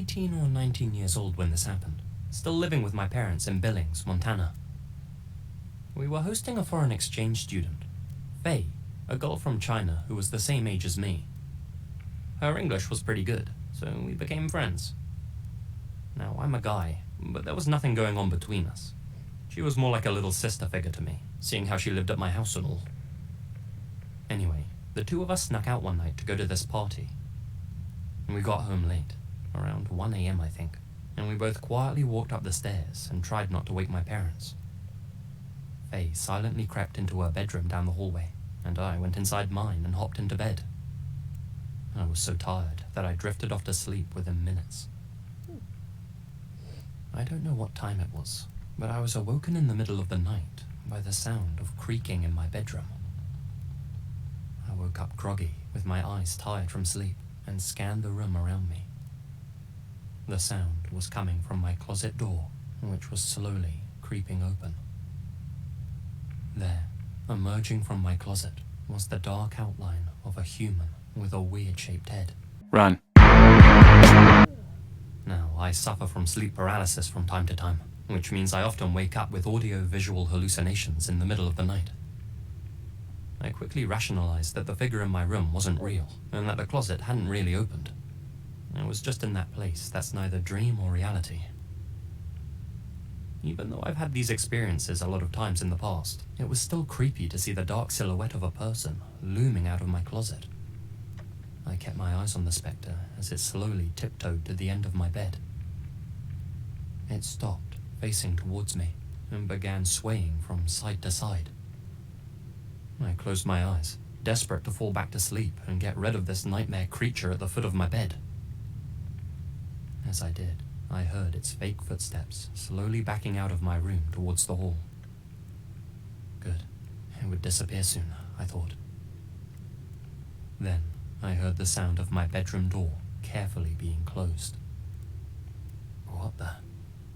18 or 19 years old when this happened, still living with my parents in Billings, Montana. We were hosting a foreign exchange student, Faye, a girl from China who was the same age as me. Her English was pretty good, so we became friends. Now, I'm a guy, but there was nothing going on between us. She was more like a little sister figure to me, seeing how she lived at my house and all. Anyway, the two of us snuck out one night to go to this party. We got home late, around 1 a.m. I think, and we both quietly walked up the stairs and tried not to wake my parents. Faye silently crept into her bedroom down the hallway, and I went inside mine and hopped into bed. I was so tired that I drifted off to sleep within minutes. I don't know what time it was, but I was awoken in the middle of the night by the sound of creaking in my bedroom. I woke up groggy, with my eyes tired from sleep, and scanned the room around me. The sound was coming from my closet door, which was slowly creeping open. There, emerging from my closet, was the dark outline of a human with a weird-shaped head. Run. Now, I suffer from sleep paralysis from time to time, which means I often wake up with audio-visual hallucinations in the middle of the night. I quickly rationalized that the figure in my room wasn't real, and that the closet hadn't really opened. I was just in that place that's neither dream or reality. Even though I've had these experiences a lot of times in the past, it was still creepy to see the dark silhouette of a person looming out of my closet. I kept my eyes on the spectre as it slowly tiptoed to the end of my bed. It stopped, facing towards me, and began swaying from side to side. I closed my eyes, desperate to fall back to sleep and get rid of this nightmare creature at the foot of my bed. As I did, I heard its fake footsteps slowly backing out of my room towards the hall. Good. It would disappear soon, I thought. Then, I heard the sound of my bedroom door carefully being closed. What the?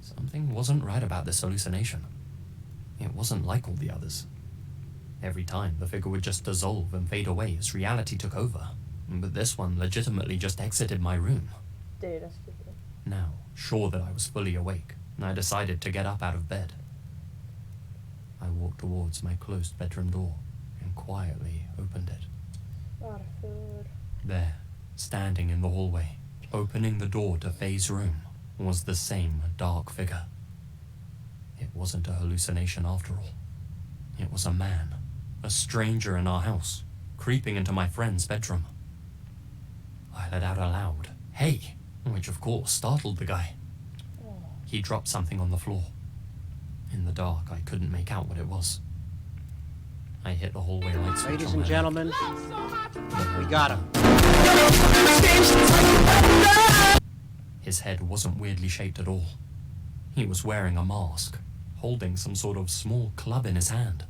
Something wasn't right about this hallucination. It wasn't like all the others. Every time, the figure would just dissolve and fade away as reality took over. But this one legitimately just exited my room. Dude, that's stupid. Now, sure that I was fully awake, I decided to get up out of bed. I walked towards my closed bedroom door and quietly opened it. Lot of food. There, standing in the hallway, opening the door to Faye's room, was the same dark figure. It wasn't a hallucination after all. It was a man, a stranger in our house, creeping into my friend's bedroom. I let out a loud, "Hey!" which of course startled the guy. He dropped something on the floor. In the dark, I couldn't make out what it was. I hit the hallway light switch. Ladies and gentlemen, we got him. His head wasn't weirdly shaped at all. He was wearing a mask, holding some sort of small club in his hand.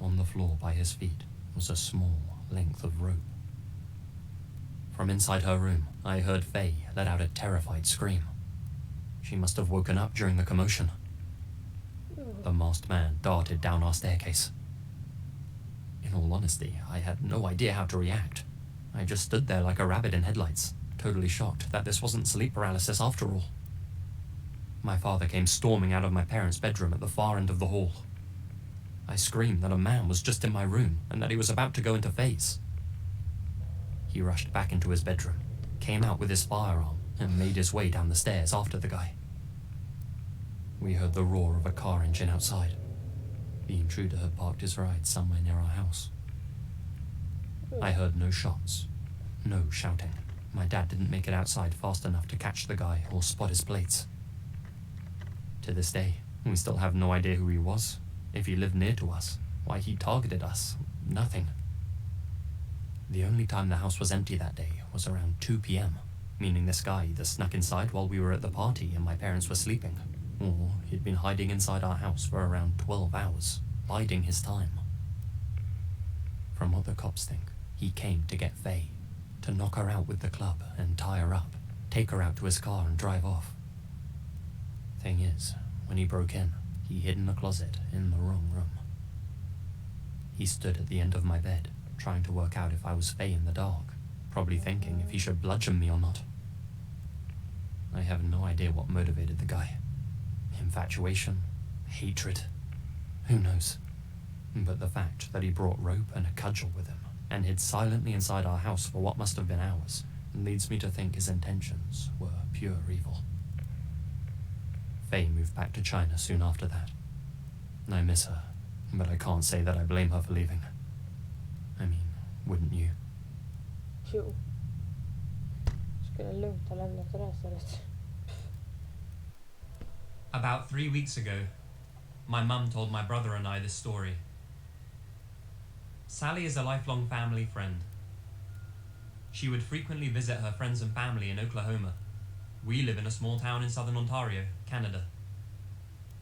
On the floor by his feet was a small length of rope. From inside her room, I heard Faye let out a terrified scream. She must have woken up during the commotion. The masked man darted down our staircase. In all honesty, I had no idea how to react. I just stood there like a rabbit in headlights, totally shocked that this wasn't sleep paralysis after all. My father came storming out of my parents' bedroom at the far end of the hall. I screamed that a man was just in my room and that he was about to go into Faye's. He rushed back into his bedroom, came out with his firearm, and made his way down the stairs after the guy. We heard the roar of a car engine outside. The intruder had parked his ride somewhere near our house. I heard no shots, no shouting. My dad didn't make it outside fast enough to catch the guy or spot his plates. To this day, we still have no idea who he was, if he lived near to us, why he targeted us, nothing. The only time the house was empty that day was around 2 p.m., meaning this guy either snuck inside while we were at the party and my parents were sleeping, or he'd been hiding inside our house for around 12 hours, biding his time. From what the cops think, he came to get Faye, to knock her out with the club and tie her up, take her out to his car and drive off. Thing is, when he broke in, he hid in the closet in the wrong room. He stood at the end of my bed, trying to work out if I was Faye in the dark, probably thinking if he should bludgeon me or not. I have no idea what motivated the guy. Infatuation? Hatred? Who knows? But the fact that he brought rope and a cudgel with him and hid silently inside our house for what must have been hours leads me to think his intentions were pure evil. Faye moved back to China soon after that. I miss her, but I can't say that I blame her for leaving. I mean, wouldn't you? Jo. Skulle lugnt ha lämnat det där stället. About 3 weeks ago, my mum told my brother and I this story. Sally is a lifelong family friend. She would frequently visit her friends and family in Oklahoma. We live in a small town in southern Ontario, Canada.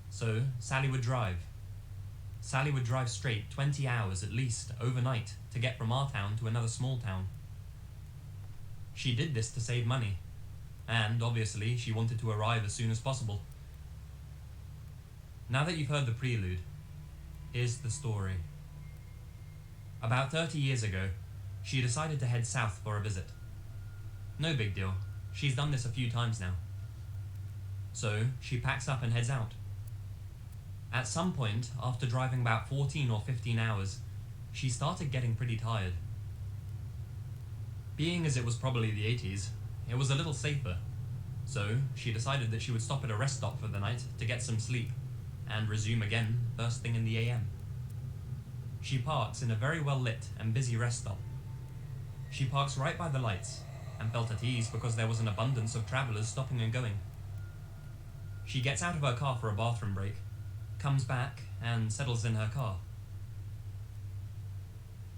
So, Sally would drive. Sally would drive straight 20 hours at least overnight to get from our town to another small town. She did this to save money, and obviously she wanted to arrive as soon as possible. Now that you've heard the prelude, here's the story. About 30 years ago, she decided to head south for a visit. No big deal, she's done this a few times now. So, she packs up and heads out. At some point, after driving about 14 or 15 hours, she started getting pretty tired. Being as it was probably the 80s, it was a little safer. So, she decided that she would stop at a rest stop for the night to get some sleep, and resume again first thing in the AM. She parks in a very well lit and busy rest stop. She parks right by the lights, and felt at ease because there was an abundance of travellers stopping and going. She gets out of her car for a bathroom break, comes back, and settles in her car.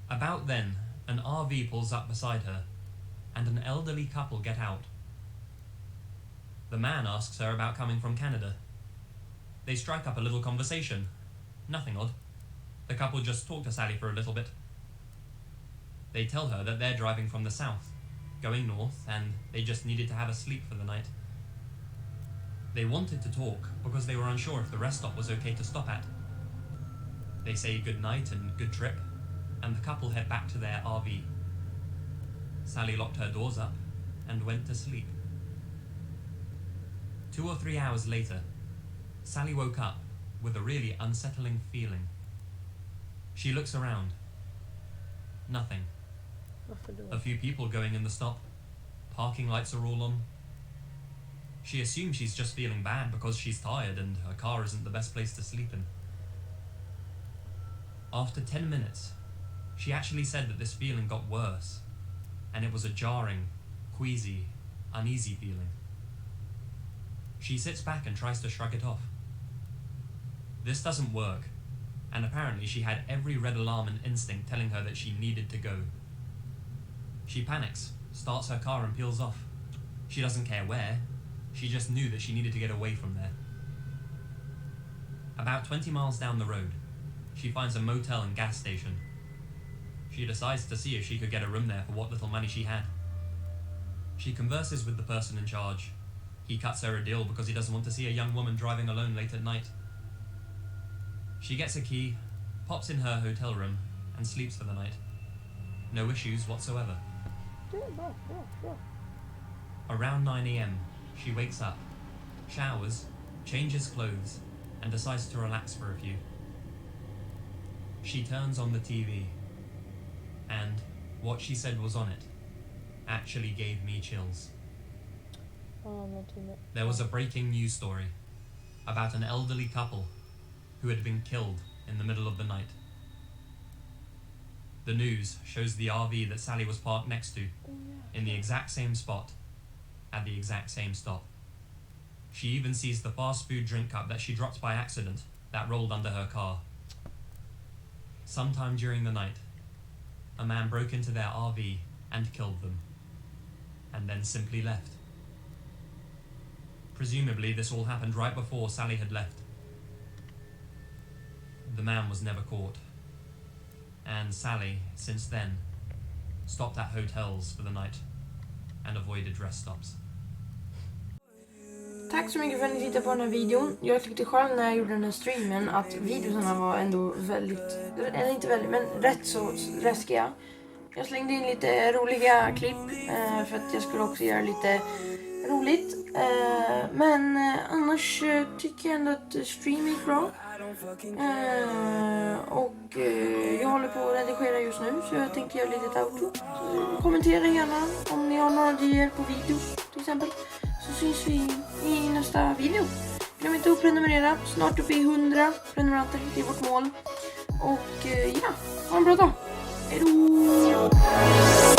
About then, an RV pulls up beside her, and an elderly couple get out. The man asks her about coming from Canada. They strike up a little conversation. Nothing odd. The couple just talk to Sally for a little bit. They tell her that they're driving from the south, going north, and they just needed to have a sleep for the night. They wanted to talk because they were unsure if the rest stop was okay to stop at. They say good night and good trip, and the couple head back to their RV. Sally locked her doors up and went to sleep. 2 or 3 hours later, Sally woke up with a really unsettling feeling. She looks around. Nothing. Varför då? A few people going in the stop. Parking lights are all on. She assumes she's just feeling bad because she's tired and her car isn't the best place to sleep in. After 10 minutes, she actually said that this feeling got worse, and it was a jarring, queasy, uneasy feeling. She sits back and tries to shrug it off. This doesn't work, and apparently she had every red alarm and instinct telling her that she needed to go. She panics, starts her car and peels off. She doesn't care where, she just knew that she needed to get away from there. About 20 miles down the road, she finds a motel and gas station. She decides to see if she could get a room there for what little money she had. She converses with the person in charge. He cuts her a deal because he doesn't want to see a young woman driving alone late at night. She gets a key, pops in her hotel room, and sleeps for the night. No issues whatsoever. Around 9 AM, she wakes up, showers, changes clothes, and decides to relax for a few. She turns on the TV, and what she said was on it actually gave me chills. There was a breaking news story about an elderly couple who had been killed in the middle of the night. The news shows the RV that Sally was parked next to, in the exact same spot, at the exact same stop. She even sees the fast food drink cup that she dropped by accident that rolled under her car. Sometime during the night, a man broke into their RV and killed them, and then simply left. Presumably this all happened right before Sally had left. The man was never caught, and Sally, since then, stopped at hotels for the night and avoided rest stops. Tack så mycket för att ni tittade på den här videon. Jag tyckte själv när jag gjorde den här streamen att videorna var ändå väldigt, eller inte väldigt, men rätt så läskiga. Jag slängde in lite roliga klipp för att jag skulle också göra lite roligt. Men annars tycker jag ändå att stream är bra. Och jag håller på att redigera just nu, så jag tänkte göra lite outro. Så kommentera gärna om ni har några idéer på videos till exempel. Så syns vi i nästa video. Glöm inte att prenumerera. Snart uppe i 100 prenumeranter. Det är vårt mål. Och ja, ha en bra dag. Hej då!